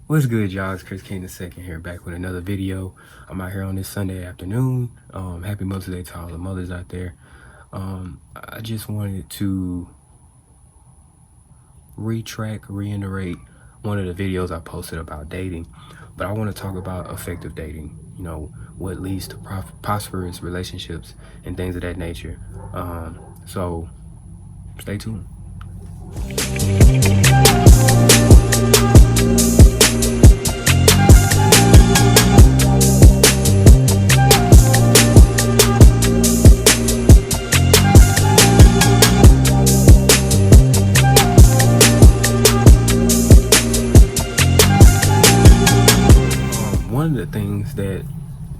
What's good, y'all? It's Chris King II here, back with another video. I'm out here on this Sunday afternoon. Happy Mother's Day to all the mothers out there. I just wanted to reiterate one of the videos I posted about dating, but I want to talk about effective dating. You know, what leads to prosperous relationships and things of that nature. So stay tuned. One of the things that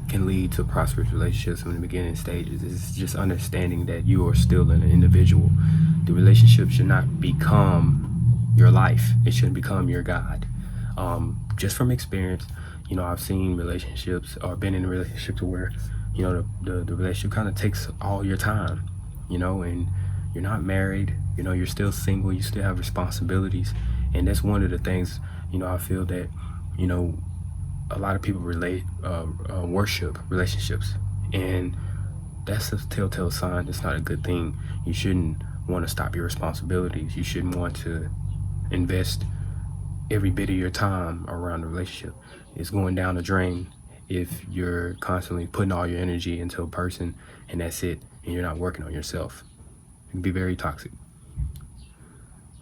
can lead to prosperous relationships in the beginning stages is just understanding that you are still an individual. The relationship should not become your life. It shouldn't become your God. Just from experience, you know, I've seen relationships or been in relationships where, you know, the relationship kind of takes all your time, you know, and you're not married, you know, you're still single, you still have responsibilities. And that's one of the things, you know, I feel that, you know, a lot of people worship relationships, and that's a telltale sign. It's not a good thing. You shouldn't want to stop your responsibilities. You shouldn't want to invest every bit of your time around the relationship. It's going down the drain if you're constantly putting all your energy into a person and that's it, and you're not working on yourself. It can be very toxic.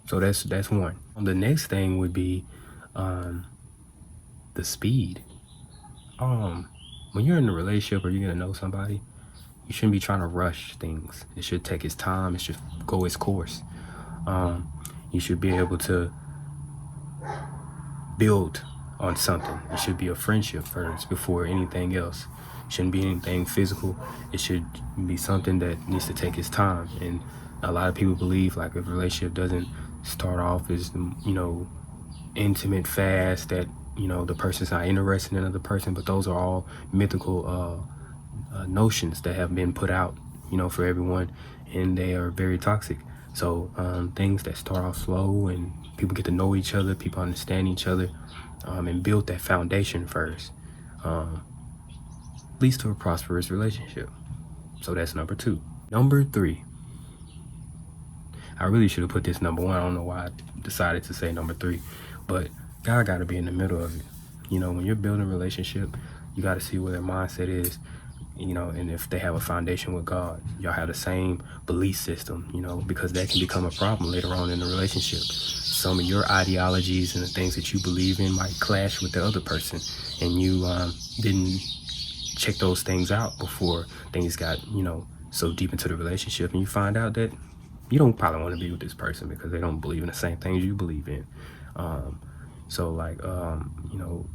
So that's one. The next thing would be the speed. When you're in a relationship or you're gonna know somebody, you shouldn't be trying to rush things. It should take its time. It should go its course. You should be able to build on something. It should be a friendship first before anything else. It shouldn't be anything physical. It should be something that needs to take its time. And a lot of people believe like if a relationship doesn't start off as, you know, intimate fast, that, you know, the person's not interested in another person. But those are all mythical notions that have been put out, you know, for everyone, and they are very toxic. So things that start off slow and people get to know each other, people understand each other, and build that foundation first, leads to a prosperous relationship. So that's number 2. Number 3, I really should have put this number 1. I don't know why I decided to say number 3, but God got to be in the middle of it. You know, when you're building a relationship, you got to see where their mindset is, you know, and if they have a foundation with God, y'all have the same belief system, you know, because that can become a problem later on in the relationship. Some of your ideologies and the things that you believe in might clash with the other person, and you didn't check those things out before things got, you know, so deep into the relationship, and you find out that you don't probably want to be with this person because they don't believe in the same things you believe in. You know,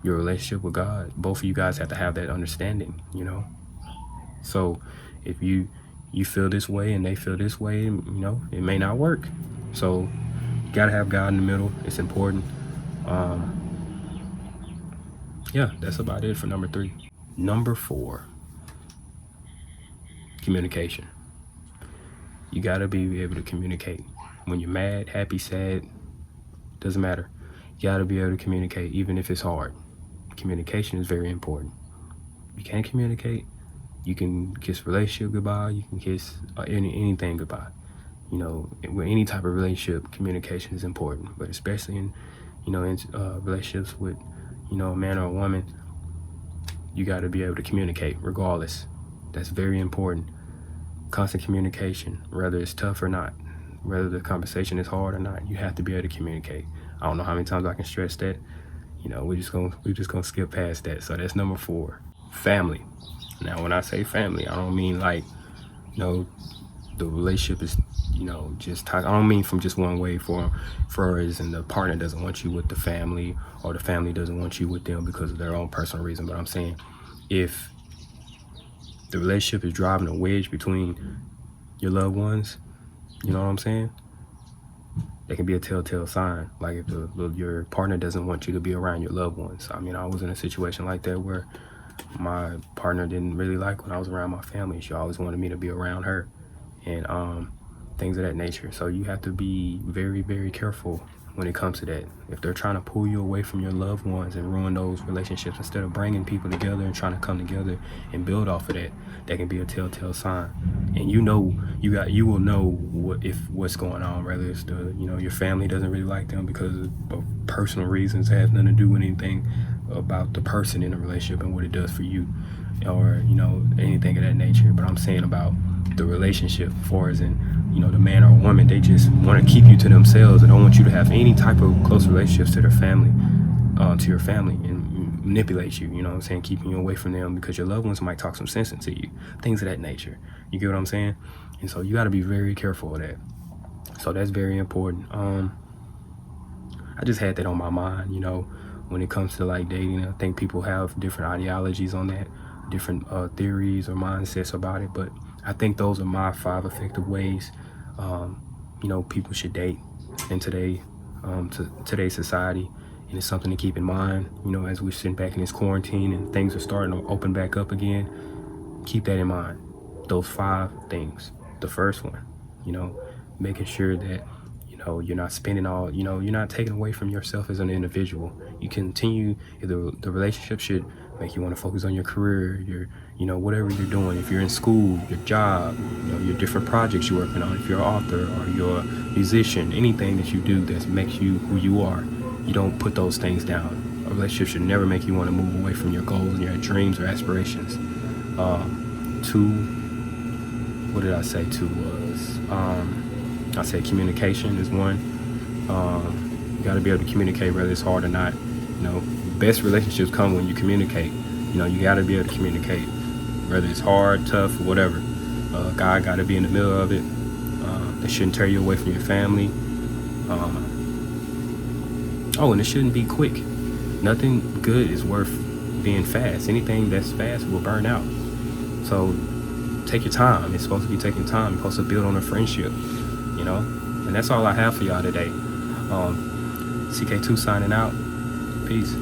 your relationship with God, both of you guys have to have that understanding, you know. So if you feel this way and they feel this way, you know, it may not work. So you gotta have God in the middle. It's important. Yeah, that's about it for number 3. Number 4, communication. You gotta be able to communicate. When you're mad, happy, sad, doesn't matter. You gotta be able to communicate, even if it's hard. Communication is very important. You can't communicate, you can kiss relationship goodbye, you can kiss anything goodbye. You know, with any type of relationship, communication is important, but especially in, you know, in relationships with, you know, a man or a woman, you got to be able to communicate regardless. That's very important. Constant communication, whether it's tough or not, whether the conversation is hard or not, you have to be able to communicate. I don't know how many times I can stress that. You know, we're just gonna skip past that. So that's number 4. Family. Now, when I say family, I don't mean like, you know, the relationship is, you know, just I don't mean from just one way for as and the partner doesn't want you with the family, or the family doesn't want you with them because of their own personal reason. But I'm saying if the relationship is driving a wedge between your loved ones, you know what I'm saying? That can be a telltale sign. Like if your partner doesn't want you to be around your loved ones. I mean, I was in a situation like that where my partner didn't really like when I was around my family. She always wanted me to be around her, and things of that nature. So you have to be very, very careful when it comes to that. If they're trying to pull you away from your loved ones and ruin those relationships, instead of bringing people together and trying to come together and build off of that, that can be a telltale sign. And you will know what's going on, whether it's your family doesn't really like them because of personal reasons. It has nothing to do with anything about the person in the relationship and what it does for you, or anything of that nature. But I'm saying about the relationship, as far as in the man or woman, they just want to keep you to themselves. They don't want you to have any type of close relationships to their family, to your family, and manipulate you. You know what I'm saying? Keeping you away from them because your loved ones might talk some sense into you, things of that nature. You get what I'm saying? And so you got to be very careful of that. So that's very important. I just had that on my mind. When it comes to like dating, I think people have different ideologies on that, different theories or mindsets about it. But I think those are my 5 effective ways people should date in today's society. And it's something to keep in mind, as we're sitting back in this quarantine and things are starting to open back up again. Keep that in mind, those 5 things. The first one, making sure that you're not spending all, you're not taking away from yourself as an individual. You continue, the relationship should make you want to focus on your career, your whatever you're doing. If you're in school, your job, your different projects you're working on. If you're an author or you're a musician, anything that you do that makes you who you are, you don't put those things down. A relationship should never make you want to move away from your goals and your dreams or aspirations. 2, what did I say? 2 was, I said communication is 1. You got to be able to communicate whether it's hard or not. Best relationships come when you communicate. You got to be able to communicate whether it's hard, tough, whatever. God got to be in the middle of it. It shouldn't tear you away from your family. And it shouldn't be quick. Nothing good is worth being fast. Anything that's fast will burn out. So take your time. It's supposed to be taking time. You're supposed to build on a friendship. And that's all I have for y'all today. CK2 signing out. Peace.